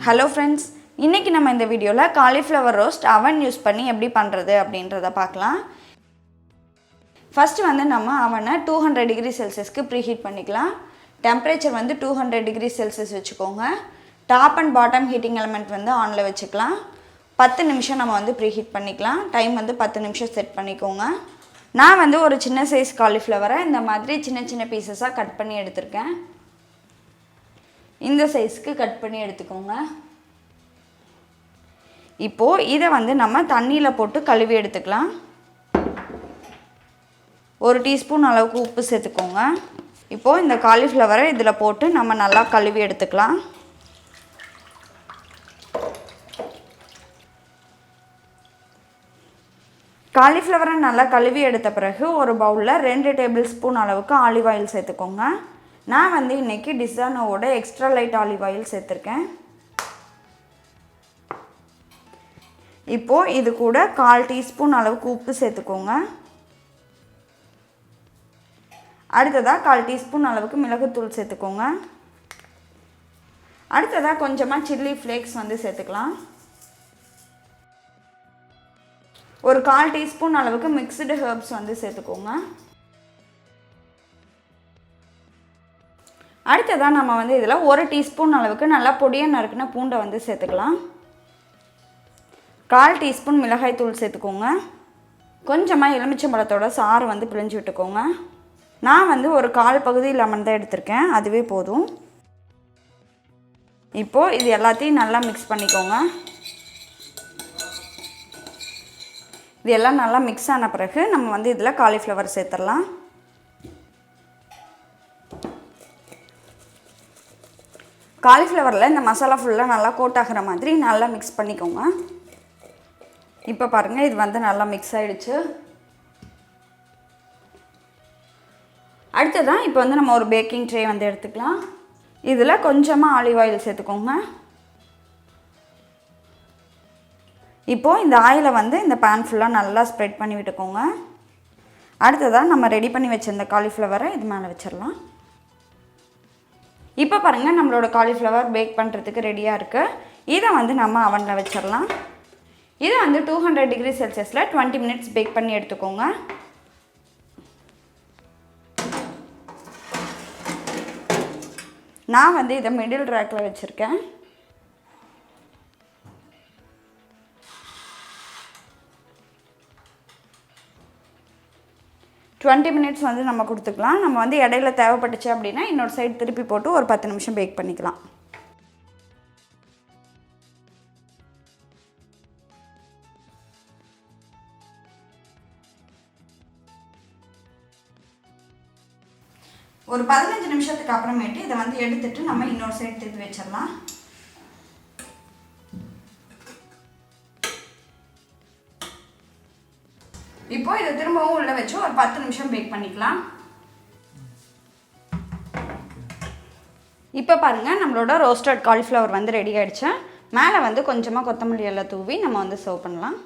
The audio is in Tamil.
ஹலோ ஃப்ரெண்ட்ஸ், இன்றைக்கி நம்ம இந்த வீடியோவில் காலிஃப்ளவர் ரோஸ்ட் அவன் யூஸ் பண்ணி எப்படி பண்ணுறது அப்படின்றத பார்க்கலாம். ஃபஸ்ட்டு வந்து நம்ம அவனை 200 டிகிரி செல்சியஸ்க்கு ப்ரீஹீட் பண்ணிக்கலாம். டெம்பரேச்சர் வந்து 200 டிகிரி செல்சியஸ் வச்சுக்கோங்க. Top and bottom heating element வந்து ஆனில் வச்சுக்கலாம். 10 நிமிஷம் நம்ம வந்து ப்ரீஹீட் பண்ணிக்கலாம். டைம் வந்து 10 நிமிஷம் செட் பண்ணிக்கோங்க. நான் வந்து ஒரு சின்ன சைஸ் காலிஃப்ளவரை இந்த மாதிரி சின்ன சின்ன பீசஸாக கட் பண்ணி எடுத்திருக்கேன். இந்த சைஸ்க்கு கட் பண்ணி எடுத்துக்கோங்க. இப்போது இதை வந்து நம்ம தண்ணியில் போட்டு கழுவி எடுத்துக்கலாம். 1 டீஸ்பூன் அளவுக்கு உப்பு சேர்த்துக்கோங்க. இப்போது இந்த காலிஃப்ளவரை இதில் போட்டு நம்ம நல்லா கழுவி எடுத்துக்கலாம். காலிஃப்ளவரை நல்லா கழுவி எடுத்த பிறகு ஒரு பவுலில் 2 டேபிள் ஸ்பூன் அளவுக்கு ஆலிவ் ஆயில் சேர்த்துக்கோங்க. நான் வந்து இன்றைக்கி டிசானோவோட எக்ஸ்ட்ரா லைட் ஆலிவ் ஆயில் சேர்த்துருக்கேன். இப்போது இது கூட 1/4 டீஸ்பூன் அளவுக்கு உப்பு சேர்த்துக்கோங்க. அடுத்ததாக 1/4 டீஸ்பூன் அளவுக்கு மிளகுத்தூள் சேர்த்துக்கோங்க. அடுத்ததாக கொஞ்சமாக சில்லி ஃப்ளேக்ஸ் வந்து சேர்த்துக்கலாம். ஒரு 1/4 டீஸ்பூன் அளவுக்கு மிக்ஸ்டு ஹெர்ப்ஸ் வந்து சேர்த்துக்கோங்க. அடுத்ததாக நம்ம வந்து இதில் 1 டீஸ்பூன் அளவுக்கு நல்லா பொடியாக நறுக்குன பூண்டை வந்து சேர்த்துக்கலாம். 1/4 டீஸ்பூன் மிளகாய் தூள் சேர்த்துக்கோங்க. கொஞ்சமாக எலுமிச்சம்பழத்தோட சாறு வந்து பிழிஞ்சு விட்டுக்கோங்க. நான் வந்து ஒரு 1/4 பகுதி லெமன் தான் எடுத்திருக்கேன், அதுவே போதும். இப்போது இது எல்லாத்தையும் நல்லா மிக்ஸ் பண்ணிக்கோங்க. இது எல்லாம் நல்லா மிக்ஸ் ஆன பிறகு நம்ம வந்து இதில் காலிஃப்ளவர் சேர்த்துடலாம். காலிஃப்ளவரில் இந்த மசாலா ஃபுல்லாக நல்லா கோட் ஆகிற மாதிரி நல்லா மிக்ஸ் பண்ணிக்கோங்க. இப்போ பாருங்கள், இது வந்து நல்லா மிக்ஸ் ஆகிடுச்சு. அடுத்ததான் இப்போ வந்து நம்ம ஒரு பேக்கிங் ட்ரே வந்து எடுத்துக்கலாம். இதில் கொஞ்சமாக ஆலிவ் ஆயில் சேர்த்துக்கோங்க. இப்போது இந்த ஆயிலை வந்து இந்த பேன் ஃபுல்லாக நல்லா ஸ்ப்ரெட் பண்ணி விட்டுக்கோங்க. அடுத்ததாக நம்ம ரெடி பண்ணி வச்சுருந்த காலிஃப்ளவரை இது மேலே வச்சிடலாம். இப்போ பாருங்கள், நம்மளோட காலிஃப்ளவர் பேக் பண்ணுறதுக்கு ரெடியாக இருக்குது. இதை வந்து நம்ம அவனில் வச்சிடலாம். இதை வந்து 200 டிகிரி செல்சியஸில் 20 மினிட்ஸ் பேக் பண்ணி எடுத்துக்கோங்க. நான் வந்து இதை மிடில் ரேக்கில் வச்சுருக்கேன். டுவெண்ட்டி மினிட்ஸ் வந்து நம்ம கொடுத்துக்கலாம். நம்ம வந்து இடையில தேவைப்பட்டுச்சு அப்படின்னா இன்னொரு சைடு திருப்பி போட்டு ஒரு 10 நிமிஷம் பேக் பண்ணிக்கலாம். ஒரு 15 நிமிஷத்துக்கு அப்புறமேட்டு இதை வந்து எடுத்துட்டு நம்ம இன்னொரு சைடு திருப்பி வச்சிடலாம். இப்போ இதை திரும்பவும் உள்ள வச்சு ஒரு 10 நிமிஷம் பேக் பண்ணிக்கலாம். இப்போ பாருங்கள், நம்மளோட ரோஸ்டட் காலிஃப்ளவர் வந்து ரெடி ஆகிடுச்சு. மேலே வந்து கொஞ்சமாக கொத்தமல்லி எல்லாம் தூவி நம்ம வந்து சர்வ் பண்ணலாம்.